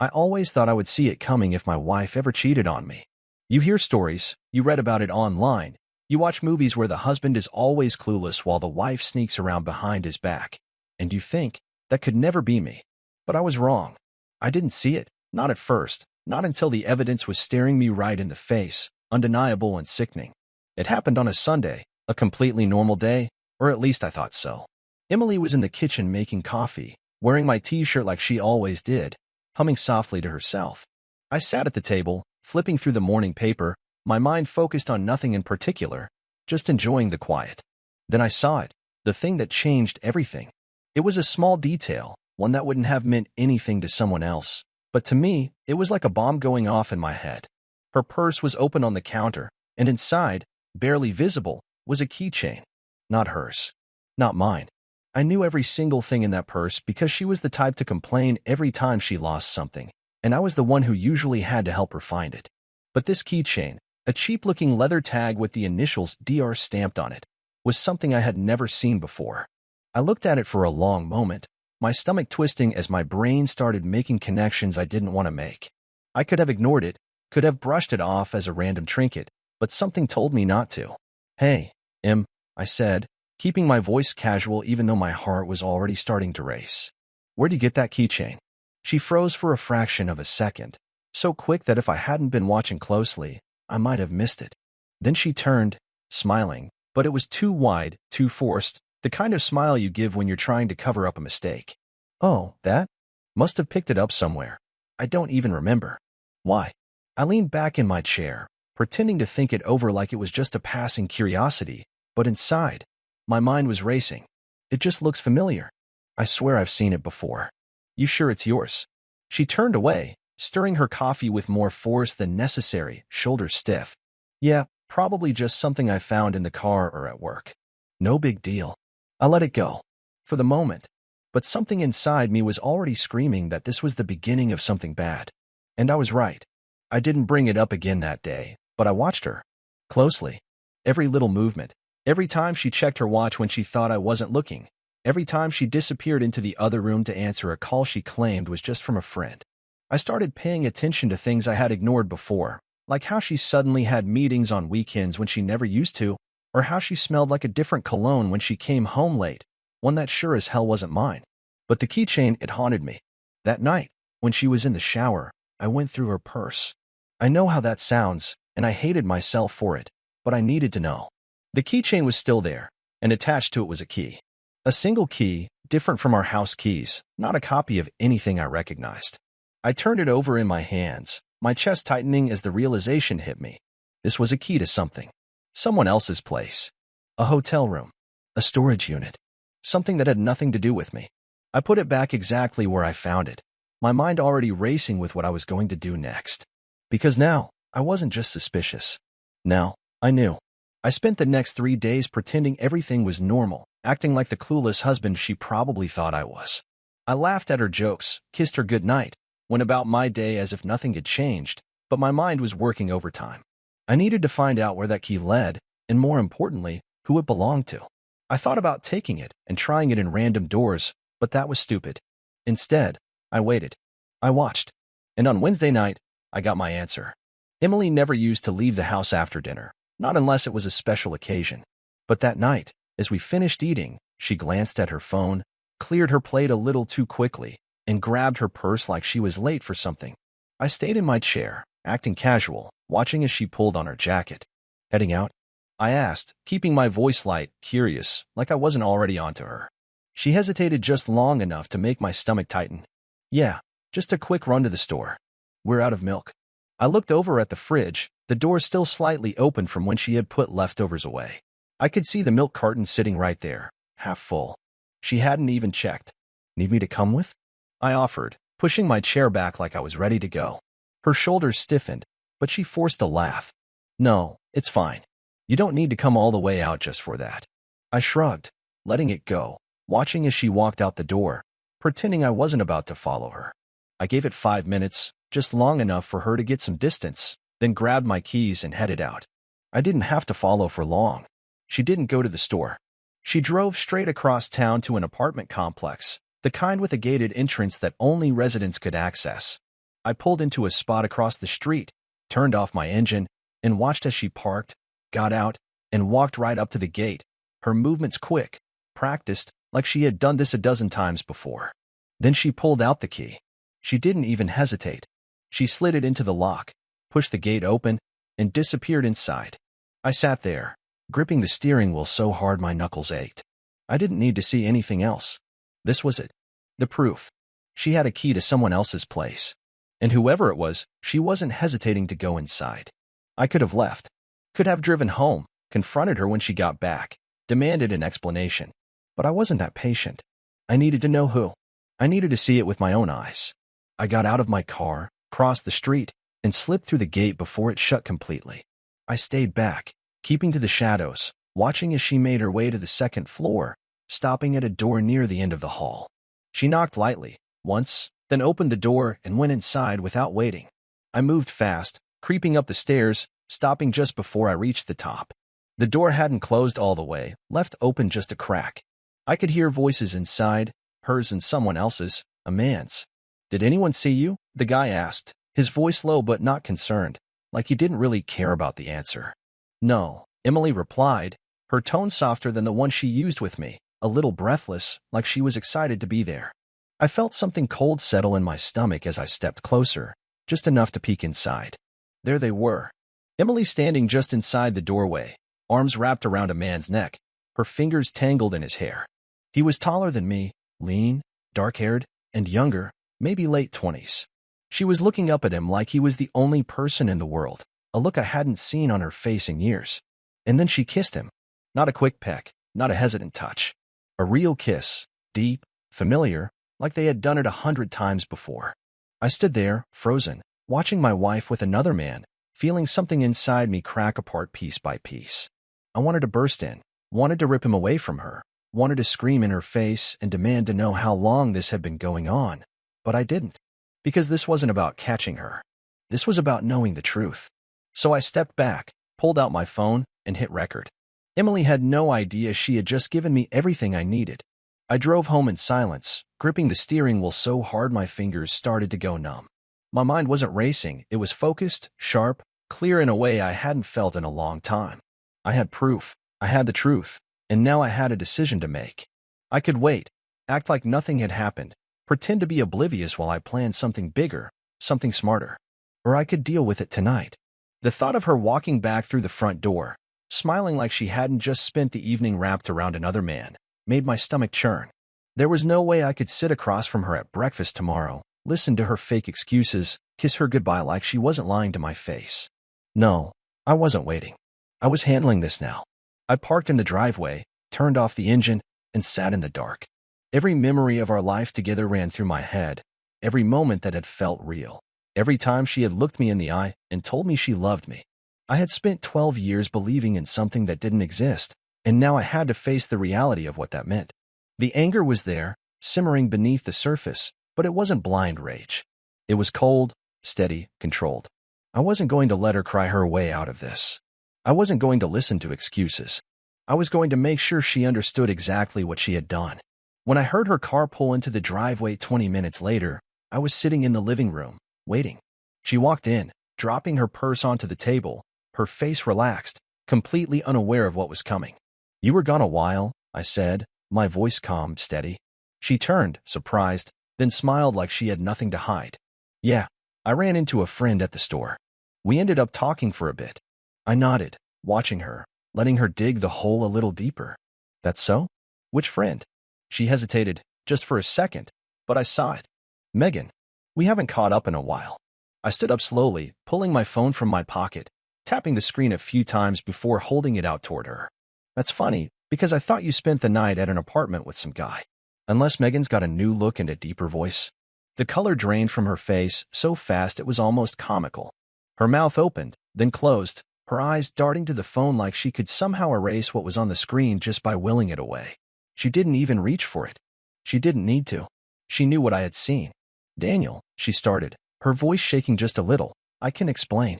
I always thought I would see it coming if my wife ever cheated on me. You hear stories, you read about it online, you watch movies where the husband is always clueless while the wife sneaks around behind his back, and you think, that could never be me. But I was wrong. I didn't see it, not at first, not until the evidence was staring me right in the face, undeniable and sickening. It happened on a Sunday, a completely normal day, or at least I thought so. Emily was in the kitchen making coffee, wearing my t-shirt like she always did, humming softly to herself. I sat at the table, flipping through the morning paper, my mind focused on nothing in particular, just enjoying the quiet. Then I saw it, the thing that changed everything. It was a small detail, one that wouldn't have meant anything to someone else, but to me, it was like a bomb going off in my head. Her purse was open on the counter, and inside, barely visible, was a keychain. Not hers. Not mine. I knew every single thing in that purse because she was the type to complain every time she lost something, and I was the one who usually had to help her find it. But this keychain, a cheap-looking leather tag with the initials DR stamped on it, was something I had never seen before. I looked at it for a long moment, my stomach twisting as my brain started making connections I didn't want to make. I could have ignored it, could have brushed it off as a random trinket, but something told me not to. "Hey, Em," I said, keeping my voice casual even though my heart was already starting to race. "Where'd you get that keychain?" She froze for a fraction of a second, so quick that if I hadn't been watching closely, I might have missed it. Then she turned, smiling, but it was too wide, too forced, the kind of smile you give when you're trying to cover up a mistake. "Oh, that? Must have picked it up somewhere. I don't even remember." "Why?" I leaned back in my chair, pretending to think it over like it was just a passing curiosity, but inside, my mind was racing. "It just looks familiar. I swear I've seen it before." "You sure it's yours?" She turned away, stirring her coffee with more force than necessary, shoulders stiff. "Yeah, probably just something I found in the car or at work. No big deal." I let it go. For the moment. But something inside me was already screaming that this was the beginning of something bad. And I was right. I didn't bring it up again that day, but I watched her. Closely. Every little movement. Every time she checked her watch when she thought I wasn't looking. Every time she disappeared into the other room to answer a call she claimed was just from a friend. I started paying attention to things I had ignored before, like how she suddenly had meetings on weekends when she never used to, or how she smelled like a different cologne when she came home late, one that sure as hell wasn't mine. But the keychain, it haunted me. That night, when she was in the shower, I went through her purse. I know how that sounds, and I hated myself for it, but I needed to know. The keychain was still there, and attached to it was a key. A single key, different from our house keys, not a copy of anything I recognized. I turned it over in my hands, my chest tightening as the realization hit me. This was a key to something. Someone else's place. A hotel room. A storage unit. Something that had nothing to do with me. I put it back exactly where I found it, my mind already racing with what I was going to do next. Because now, I wasn't just suspicious. Now, I knew. I spent the next 3 days pretending everything was normal, acting like the clueless husband she probably thought I was. I laughed at her jokes, kissed her goodnight, went about my day as if nothing had changed, but my mind was working overtime. I needed to find out where that key led, and more importantly, who it belonged to. I thought about taking it and trying it in random doors, but that was stupid. Instead, I waited. I watched. And on Wednesday night, I got my answer. Emily never used to leave the house after dinner, not unless it was a special occasion. But that night, as we finished eating, she glanced at her phone, cleared her plate a little too quickly, and grabbed her purse like she was late for something. I stayed in my chair, acting casual, watching as she pulled on her jacket. "Heading out?" I asked, keeping my voice light, curious, like I wasn't already onto her. She hesitated just long enough to make my stomach tighten. "Yeah, just a quick run to the store. We're out of milk." I looked over at the fridge, the door still slightly open from when she had put leftovers away. I could see the milk carton sitting right there, half full. She hadn't even checked. "Need me to come with?" I offered, pushing my chair back like I was ready to go. Her shoulders stiffened, but she forced a laugh. "No, it's fine. You don't need to come all the way out just for that." I shrugged, letting it go, watching as she walked out the door, pretending I wasn't about to follow her. I gave it 5 minutes, just long enough for her to get some distance, then grabbed my keys and headed out. I didn't have to follow for long. She didn't go to the store. She drove straight across town to an apartment complex, the kind with a gated entrance that only residents could access. I pulled into a spot across the street, turned off my engine, and watched as she parked, got out, and walked right up to the gate, her movements quick, practiced, like she had done this a dozen times before. Then she pulled out the key. She didn't even hesitate. She slid it into the lock, pushed the gate open, and disappeared inside. I sat there, gripping the steering wheel so hard my knuckles ached. I didn't need to see anything else. This was it. The proof. She had a key to someone else's place. And whoever it was, she wasn't hesitating to go inside. I could have left. Could have driven home, confronted her when she got back, demanded an explanation. But I wasn't that patient. I needed to know who. I needed to see it with my own eyes. I got out of my car, crossed the street, and slipped through the gate before it shut completely. I stayed back, keeping to the shadows, watching as she made her way to the second floor, stopping at a door near the end of the hall. She knocked lightly, once, then opened the door and went inside without waiting. I moved fast, creeping up the stairs, stopping just before I reached the top. The door hadn't closed all the way, left open just a crack. I could hear voices inside, hers and someone else's, a man's. "Did anyone see you?" the guy asked, his voice low but not concerned, like he didn't really care about the answer. "No," Emily replied, her tone softer than the one she used with me, a little breathless, like she was excited to be there. I felt something cold settle in my stomach as I stepped closer, just enough to peek inside. There they were. Emily standing just inside the doorway, arms wrapped around a man's neck, her fingers tangled in his hair. He was taller than me, lean, dark-haired, and younger, maybe late 20s. She was looking up at him like he was the only person in the world, a look I hadn't seen on her face in years. And then she kissed him. Not a quick peck, not a hesitant touch. A real kiss, deep, familiar, like they had done it 100 times before. I stood there, frozen, watching my wife with another man, feeling something inside me crack apart piece by piece. I wanted to burst in, wanted to rip him away from her, wanted to scream in her face and demand to know how long this had been going on. But I didn't. Because this wasn't about catching her. This was about knowing the truth. So I stepped back, pulled out my phone, and hit record. Emily had no idea she had just given me everything I needed. I drove home in silence, gripping the steering wheel so hard my fingers started to go numb. My mind wasn't racing, it was focused, sharp, clear in a way I hadn't felt in a long time. I had proof, I had the truth, and now I had a decision to make. I could wait, act like nothing had happened, pretend to be oblivious while I planned something bigger, something smarter. Or I could deal with it tonight. The thought of her walking back through the front door, smiling like she hadn't just spent the evening wrapped around another man, made my stomach churn. There was no way I could sit across from her at breakfast tomorrow, listen to her fake excuses, kiss her goodbye like she wasn't lying to my face. No, I wasn't waiting. I was handling this now. I parked in the driveway, turned off the engine, and sat in the dark. Every memory of our life together ran through my head, every moment that had felt real. Every time she had looked me in the eye and told me she loved me. I had spent 12 years believing in something that didn't exist, and now I had to face the reality of what that meant. The anger was there, simmering beneath the surface, but it wasn't blind rage. It was cold, steady, controlled. I wasn't going to let her cry her way out of this. I wasn't going to listen to excuses. I was going to make sure she understood exactly what she had done. When I heard her car pull into the driveway 20 minutes later, I was sitting in the living room, waiting. She walked in, dropping her purse onto the table, her face relaxed, completely unaware of what was coming. "You were gone a while," I said, my voice calm, steady. She turned, surprised, then smiled like she had nothing to hide. "Yeah, I ran into a friend at the store. We ended up talking for a bit." I nodded, watching her, letting her dig the hole a little deeper. "That's so? Which friend?" She hesitated, just for a second, but I saw it. "Megan. We haven't caught up in a while." I stood up slowly, pulling my phone from my pocket, tapping the screen a few times before holding it out toward her. "That's funny, because I thought you spent the night at an apartment with some guy." Unless Megan's got a new look and a deeper voice. The color drained from her face so fast it was almost comical. Her mouth opened, then closed, her eyes darting to the phone like she could somehow erase what was on the screen just by willing it away. She didn't even reach for it. She didn't need to. She knew what I had seen. "Daniel," she started, her voice shaking just a little. "I can explain."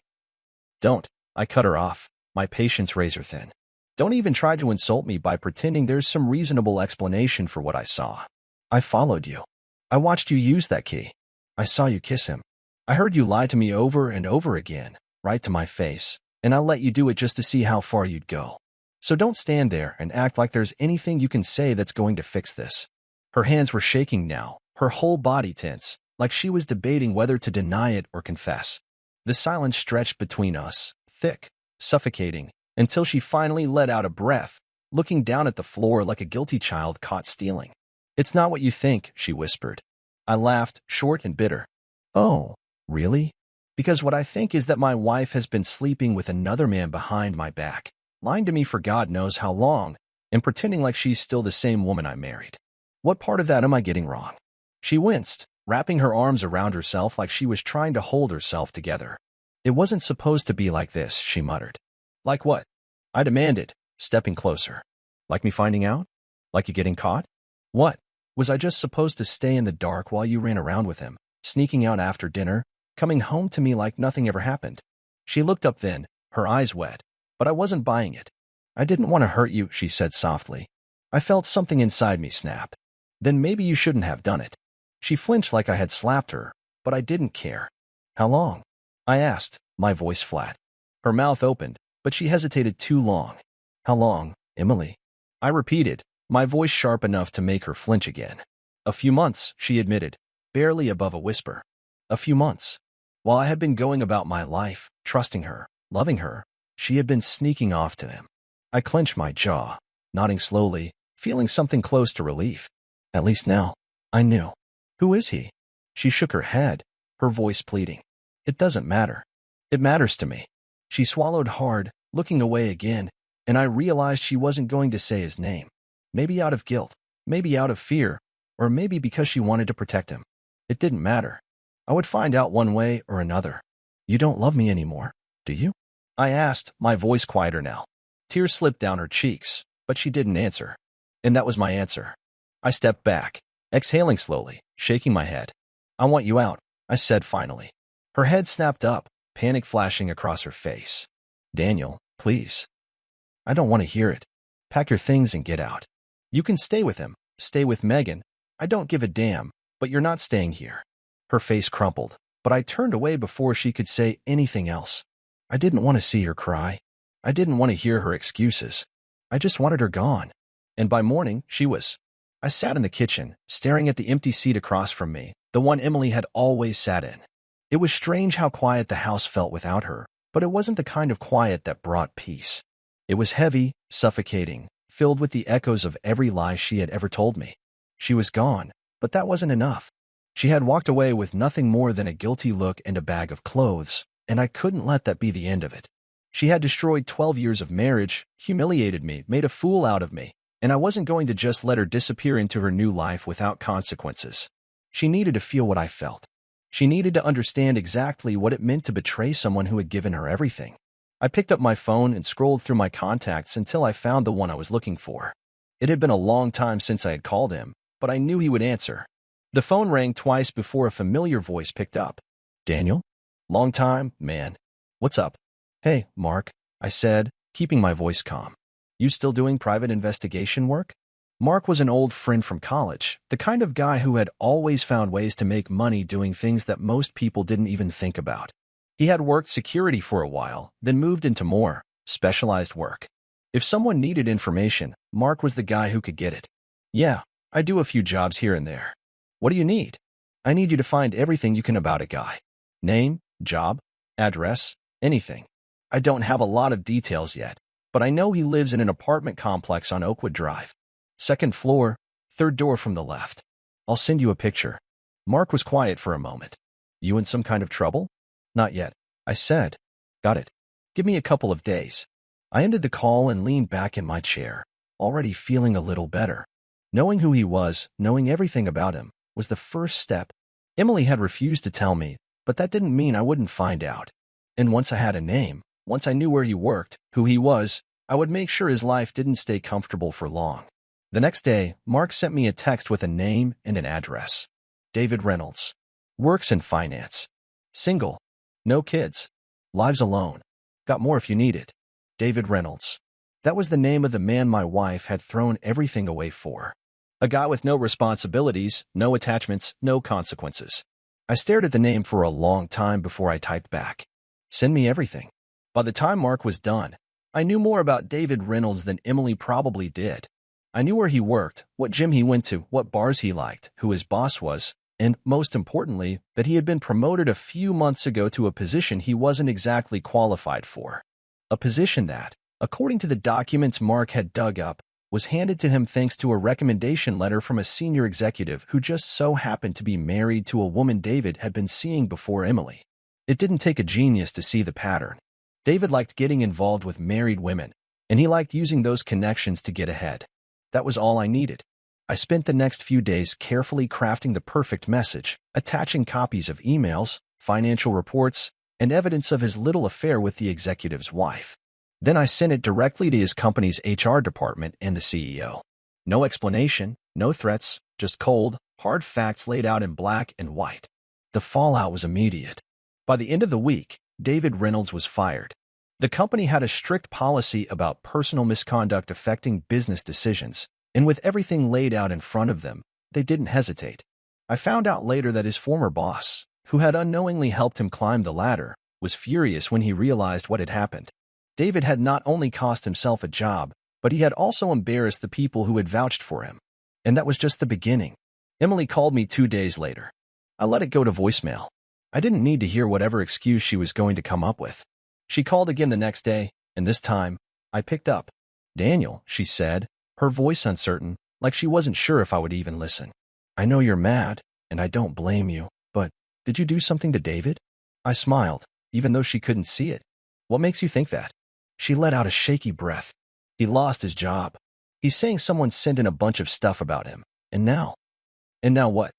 "Don't." I cut her off, my patience razor thin. "Don't even try to insult me by pretending there's some reasonable explanation for what I saw. I followed you. I watched you use that key. I saw you kiss him. I heard you lie to me over and over again, right to my face, and I'll let you do it just to see how far you'd go. So don't stand there and act like there's anything you can say that's going to fix this." Her hands were shaking now, her whole body tense, like she was debating whether to deny it or confess. The silence stretched between us, thick, suffocating, until she finally let out a breath, looking down at the floor like a guilty child caught stealing. "It's not what you think," she whispered. I laughed, short and bitter. "Oh, really? Because what I think is that my wife has been sleeping with another man behind my back, lying to me for God knows how long, and pretending like she's still the same woman I married. What part of that am I getting wrong?" She winced, wrapping her arms around herself like she was trying to hold herself together. "It wasn't supposed to be like this," she muttered. "Like what?" I demanded, stepping closer. "Like me finding out? Like you getting caught? What? Was I just supposed to stay in the dark while you ran around with him, sneaking out after dinner, coming home to me like nothing ever happened?" She looked up then, her eyes wet, but I wasn't buying it. "I didn't want to hurt you," she said softly. I felt something inside me snap. "Then maybe you shouldn't have done it." She flinched like I had slapped her, but I didn't care. "How long?" I asked, my voice flat. Her mouth opened, but she hesitated too long. "How long, Emily?" I repeated, my voice sharp enough to make her flinch again. "A few months," she admitted, barely above a whisper. "A few months." While I had been going about my life, trusting her, loving her, she had been sneaking off to him. I clenched my jaw, nodding slowly, feeling something close to relief. At least now, I knew. "Who is he?" She shook her head, her voice pleading. "It doesn't matter. It matters to me." She swallowed hard, looking away again, and I realized she wasn't going to say his name. Maybe out of guilt, maybe out of fear, or maybe because she wanted to protect him. It didn't matter. I would find out one way or another. "You don't love me anymore, do you?" I asked, my voice quieter now. Tears slipped down her cheeks, but she didn't answer. And that was my answer. I stepped back, exhaling slowly, shaking my head. "I want you out," I said finally. Her head snapped up, panic flashing across her face. "Daniel, please." "I don't want to hear it. Pack your things and get out. You can stay with him, stay with Megan. I don't give a damn, but you're not staying here." Her face crumpled, but I turned away before she could say anything else. I didn't want to see her cry. I didn't want to hear her excuses. I just wanted her gone. And by morning, she was. I sat in the kitchen, staring at the empty seat across from me, the one Emily had always sat in. It was strange how quiet the house felt without her, but it wasn't the kind of quiet that brought peace. It was heavy, suffocating, filled with the echoes of every lie she had ever told me. She was gone, but that wasn't enough. She had walked away with nothing more than a guilty look and a bag of clothes, and I couldn't let that be the end of it. She had destroyed 12 years of marriage, humiliated me, made a fool out of me, and I wasn't going to just let her disappear into her new life without consequences. She needed to feel what I felt. She needed to understand exactly what it meant to betray someone who had given her everything. I picked up my phone and scrolled through my contacts until I found the one I was looking for. It had been a long time since I had called him, but I knew he would answer. The phone rang twice before a familiar voice picked up. "Daniel? Long time, man. What's up?" "Hey, Mark," I said, keeping my voice calm. "You still doing private investigation work?" Mark was an old friend from college, the kind of guy who had always found ways to make money doing things that most people didn't even think about. He had worked security for a while, then moved into more specialized work. If someone needed information, Mark was the guy who could get it. "Yeah, I do a few jobs here and there." "What do you need?" "I need you to find everything you can about a guy. Name, job, address, anything. I don't have a lot of details yet, but I know he lives in an apartment complex on Oakwood Drive. Second floor, third door from the left. I'll send you a picture." Mark was quiet for a moment. "You in some kind of trouble?" "Not yet," I said. "Got it. Give me a couple of days." I ended the call and leaned back in my chair, already feeling a little better. Knowing who he was, knowing everything about him, was the first step. Emily had refused to tell me, but that didn't mean I wouldn't find out. And once I had a name, once I knew where he worked, who he was, I would make sure his life didn't stay comfortable for long. The next day, Mark sent me a text with a name and an address. David Reynolds. Works in finance. Single. No kids. Lives alone. Got more if you need it. David Reynolds. That was the name of the man my wife had thrown everything away for. A guy with no responsibilities, no attachments, no consequences. I stared at the name for a long time before I typed back. Send me everything. By the time Mark was done, I knew more about David Reynolds than Emily probably did. I knew where he worked, what gym he went to, what bars he liked, who his boss was, and, most importantly, that he had been promoted a few months ago to a position he wasn't exactly qualified for. A position that, according to the documents Mark had dug up, was handed to him thanks to a recommendation letter from a senior executive who just so happened to be married to a woman David had been seeing before Emily. It didn't take a genius to see the pattern. David liked getting involved with married women, and he liked using those connections to get ahead. That was all I needed. I spent the next few days carefully crafting the perfect message, attaching copies of emails, financial reports, and evidence of his little affair with the executive's wife. Then I sent it directly to his company's HR department and the CEO. No explanation, no threats, just cold, hard facts laid out in black and white. The fallout was immediate. By the end of the week, David Reynolds was fired. The company had a strict policy about personal misconduct affecting business decisions, and with everything laid out in front of them, they didn't hesitate. I found out later that his former boss, who had unknowingly helped him climb the ladder, was furious when he realized what had happened. David had not only cost himself a job, but he had also embarrassed the people who had vouched for him. And that was just the beginning. Emily called me 2 days later. I let it go to voicemail. I didn't need to hear whatever excuse she was going to come up with. She called again the next day, and this time, I picked up. "Daniel," she said, her voice uncertain, like she wasn't sure if I would even listen. "I know you're mad, and I don't blame you, but did you do something to David?" I smiled, even though she couldn't see it. "What makes you think that?" She let out a shaky breath. "He lost his job. He's saying someone sent in a bunch of stuff about him. And now?" "And now what?"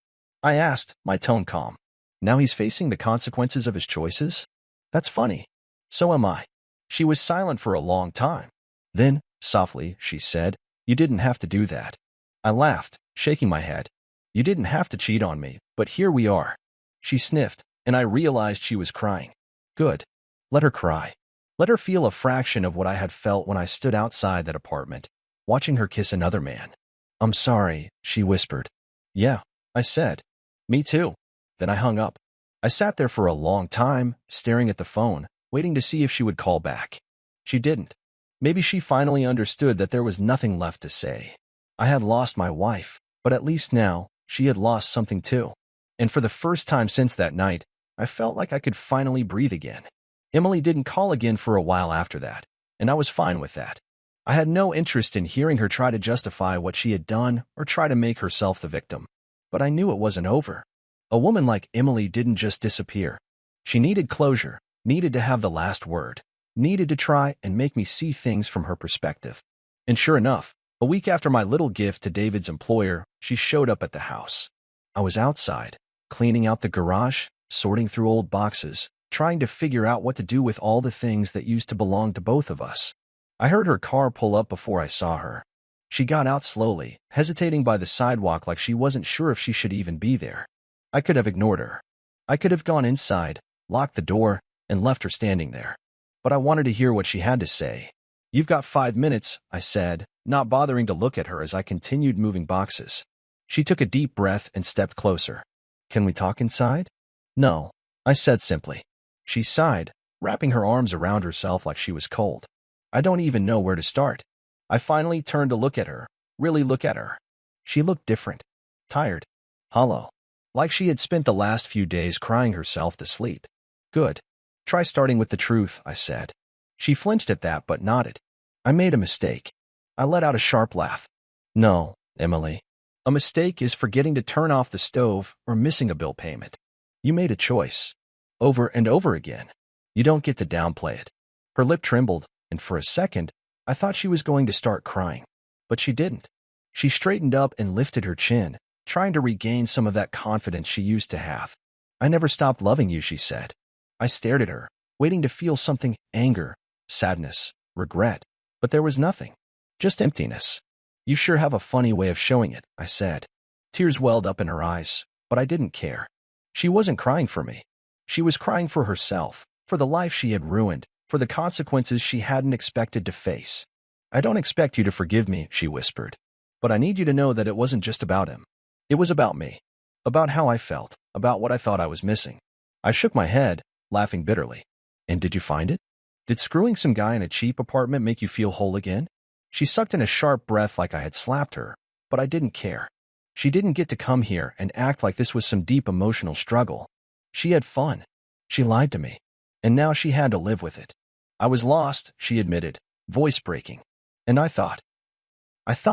I asked, my tone calm. "Now he's facing the consequences of his choices? That's funny. So am I." She was silent for a long time. Then, softly, she said, "You didn't have to do that." I laughed, shaking my head. "You didn't have to cheat on me, but here we are." She sniffed, and I realized she was crying. Good. Let her cry. Let her feel a fraction of what I had felt when I stood outside that apartment, watching her kiss another man. "I'm sorry," she whispered. "Yeah," I said. "Me too." Then I hung up. I sat there for a long time, staring at the phone, waiting to see if she would call back. She didn't. Maybe she finally understood that there was nothing left to say. I had lost my wife, but at least now, she had lost something too. And for the first time since that night, I felt like I could finally breathe again. Emily didn't call again for a while after that, and I was fine with that. I had no interest in hearing her try to justify what she had done or try to make herself the victim. But I knew it wasn't over. A woman like Emily didn't just disappear. She needed closure, needed to have the last word, needed to try and make me see things from her perspective. And sure enough, a week after my little gift to David's employer, she showed up at the house. I was outside, cleaning out the garage, sorting through old boxes, trying to figure out what to do with all the things that used to belong to both of us. I heard her car pull up before I saw her. She got out slowly, hesitating by the sidewalk like she wasn't sure if she should even be there. I could have ignored her. I could have gone inside, locked the door, and left her standing there. But I wanted to hear what she had to say. "You've got 5 minutes," I said, not bothering to look at her as I continued moving boxes. She took a deep breath and stepped closer. "Can we talk inside?" "No," I said simply. She sighed, wrapping her arms around herself like she was cold. I don't even know where to start. I finally turned to look at her, really look at her. She looked different, tired, hollow, like she had spent the last few days crying herself to sleep. "Good. Try starting with the truth," I said. She flinched at that but nodded. "I made a mistake." I let out a sharp laugh. "No, Emily. A mistake is forgetting to turn off the stove or missing a bill payment. You made a choice. Over and over again. You don't get to downplay it." Her lip trembled, and for a second, I thought she was going to start crying. But she didn't. She straightened up and lifted her chin, trying to regain some of that confidence she used to have. "I never stopped loving you," she said. I stared at her, waiting to feel something: anger, sadness, regret. But there was nothing. Just emptiness. "You sure have a funny way of showing it," I said. Tears welled up in her eyes, but I didn't care. She wasn't crying for me. She was crying for herself, for the life she had ruined, for the consequences she hadn't expected to face. "I don't expect you to forgive me," she whispered. "But I need you to know that it wasn't just about him. It was about me. About how I felt. about what I thought I was missing. I shook my head, laughing bitterly. And did you find it? Did screwing some guy in a cheap apartment make you feel whole again? She sucked in a sharp breath like I had slapped her, but I didn't care. She didn't get to come here and act like this was some deep emotional struggle. She had fun. She lied to me. And now she had to live with it. I was lost, she admitted, voice breaking. And I thought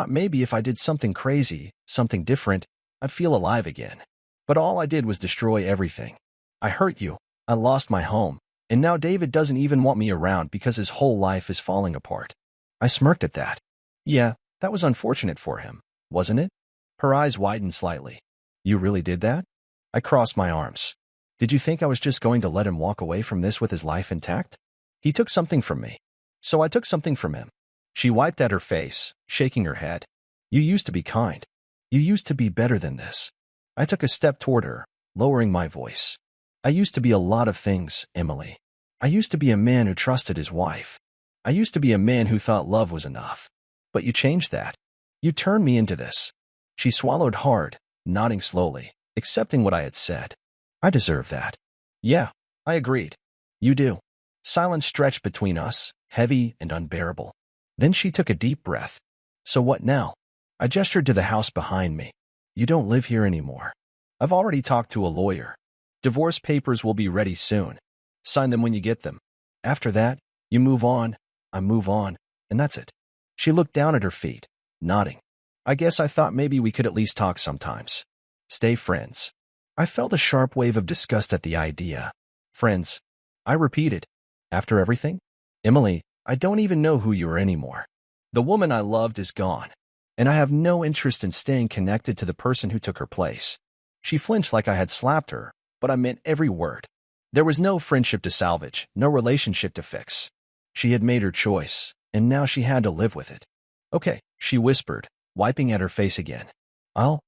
maybe if I did something crazy, something different, I'd feel alive again. But all I did was destroy everything. I hurt you. I lost my home. And now David doesn't even want me around because his whole life is falling apart. I smirked at that. Yeah, that was unfortunate for him, wasn't it? Her eyes widened slightly. You really did that? I crossed my arms. Did you think I was just going to let him walk away from this with his life intact? He took something from me. So I took something from him. She wiped at her face, shaking her head. You used to be kind. You used to be better than this. I took a step toward her, lowering my voice. I used to be a lot of things, Emily. I used to be a man who trusted his wife. I used to be a man who thought love was enough. But you changed that. You turned me into this. She swallowed hard, nodding slowly, accepting what I had said. I deserve that. Yeah, I agreed. You do. Silence stretched between us, heavy and unbearable. Then she took a deep breath. So what now? I gestured to the house behind me. You don't live here anymore. I've already talked to a lawyer. Divorce papers will be ready soon. Sign them when you get them. After that, you move on, I move on, and that's it. She looked down at her feet, nodding. I guess I thought maybe we could at least talk sometimes. Stay friends. I felt a sharp wave of disgust at the idea. Friends. I repeated. After everything? Emily, I don't even know who you are anymore. The woman I loved is gone, and I have no interest in staying connected to the person who took her place. She flinched like I had slapped her, but I meant every word. There was no friendship to salvage, no relationship to fix. She had made her choice, and now she had to live with it. Okay, she whispered, wiping at her face again. I'll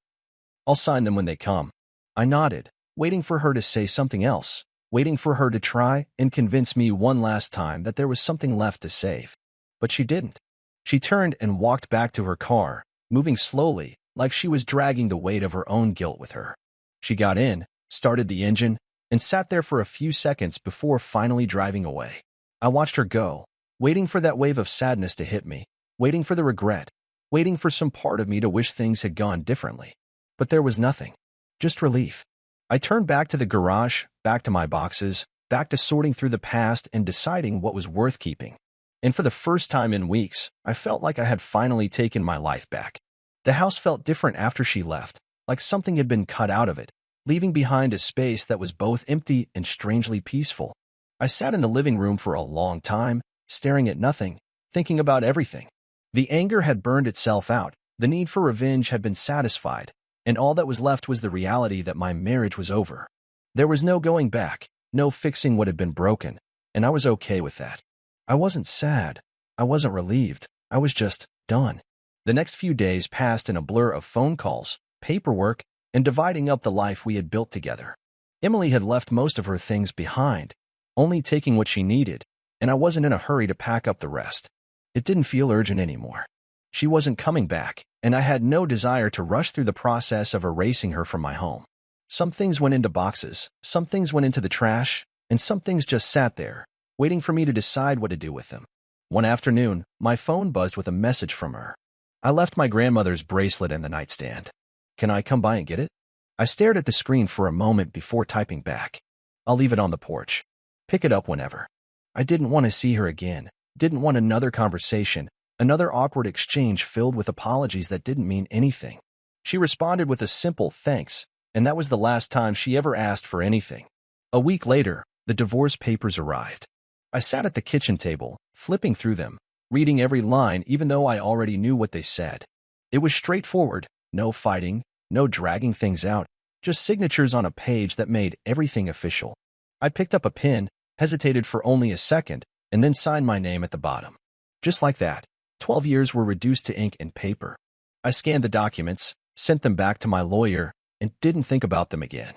sign them when they come. I nodded, waiting for her to say something else, waiting for her to try and convince me one last time that there was something left to save. But she didn't. She turned and walked back to her car, moving slowly, like she was dragging the weight of her own guilt with her. She got in, started the engine, and sat there for a few seconds before finally driving away. I watched her go, waiting for that wave of sadness to hit me, waiting for the regret, waiting for some part of me to wish things had gone differently. But there was nothing. Just relief. I turned back to the garage, back to my boxes, back to sorting through the past and deciding what was worth keeping. And for the first time in weeks, I felt like I had finally taken my life back. The house felt different after she left, like something had been cut out of it, leaving behind a space that was both empty and strangely peaceful. I sat in the living room for a long time, staring at nothing, thinking about everything. The anger had burned itself out, the need for revenge had been satisfied, and all that was left was the reality that my marriage was over. There was no going back, no fixing what had been broken, and I was okay with that. I wasn't sad. I wasn't relieved. I was just done. The next few days passed in a blur of phone calls, paperwork, and dividing up the life we had built together. Emily had left most of her things behind, only taking what she needed, and I wasn't in a hurry to pack up the rest. It didn't feel urgent anymore. She wasn't coming back, and I had no desire to rush through the process of erasing her from my home. Some things went into boxes, some things went into the trash, and some things just sat there, waiting for me to decide what to do with them. One afternoon, my phone buzzed with a message from her. I left my grandmother's bracelet in the nightstand. Can I come by and get it? I stared at the screen for a moment before typing back. I'll leave it on the porch. Pick it up whenever. I didn't want to see her again, didn't want another conversation, another awkward exchange filled with apologies that didn't mean anything. She responded with a simple thanks, and that was the last time she ever asked for anything. A week later, the divorce papers arrived. I sat at the kitchen table, flipping through them, reading every line even though I already knew what they said. It was straightforward, no fighting, no dragging things out, just signatures on a page that made everything official. I picked up a pen, hesitated for only a second, and then signed my name at the bottom. Just like that, 12 years were reduced to ink and paper. I scanned the documents, sent them back to my lawyer, and didn't think about them again.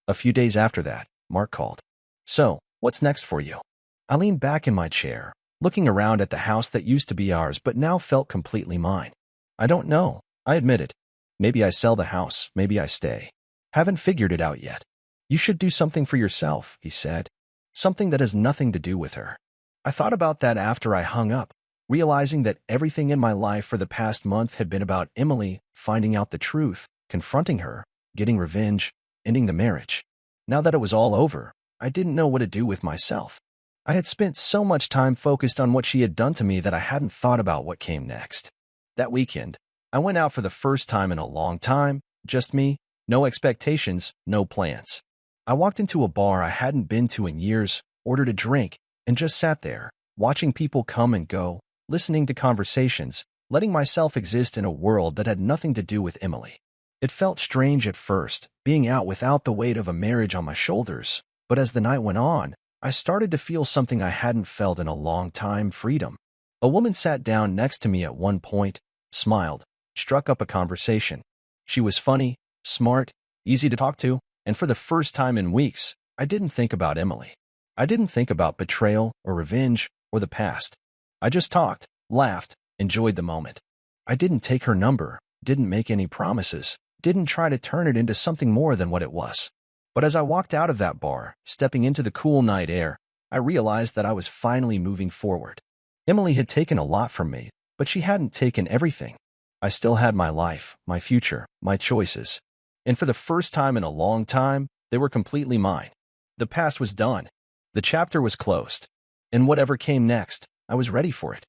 A few days after that, Mark called. So, what's next for you? I leaned back in my chair, looking around at the house that used to be ours but now felt completely mine. I don't know, I admitted. Maybe I sell the house, maybe I stay. Haven't figured it out yet. You should do something for yourself, he said. Something that has nothing to do with her. I thought about that after I hung up, realizing that everything in my life for the past month had been about Emily, finding out the truth, confronting her, getting revenge, ending the marriage. Now that it was all over, I didn't know what to do with myself. I had spent so much time focused on what she had done to me that I hadn't thought about what came next. That weekend, I went out for the first time in a long time, just me, no expectations, no plans. I walked into a bar I hadn't been to in years, ordered a drink, and just sat there, watching people come and go, listening to conversations, letting myself exist in a world that had nothing to do with Emily. It felt strange at first, being out without the weight of a marriage on my shoulders, but as the night went on, I started to feel something I hadn't felt in a long time: freedom. A woman sat down next to me at one point, smiled, struck up a conversation. She was funny, smart, easy to talk to, and for the first time in weeks, I didn't think about Emily. I didn't think about betrayal or revenge or the past. I just talked, laughed, enjoyed the moment. I didn't take her number, didn't make any promises, didn't try to turn it into something more than what it was. But as I walked out of that bar, stepping into the cool night air, I realized that I was finally moving forward. Emily had taken a lot from me, but she hadn't taken everything. I still had my life, my future, my choices. And for the first time in a long time, they were completely mine. The past was done. The chapter was closed. And whatever came next, I was ready for it.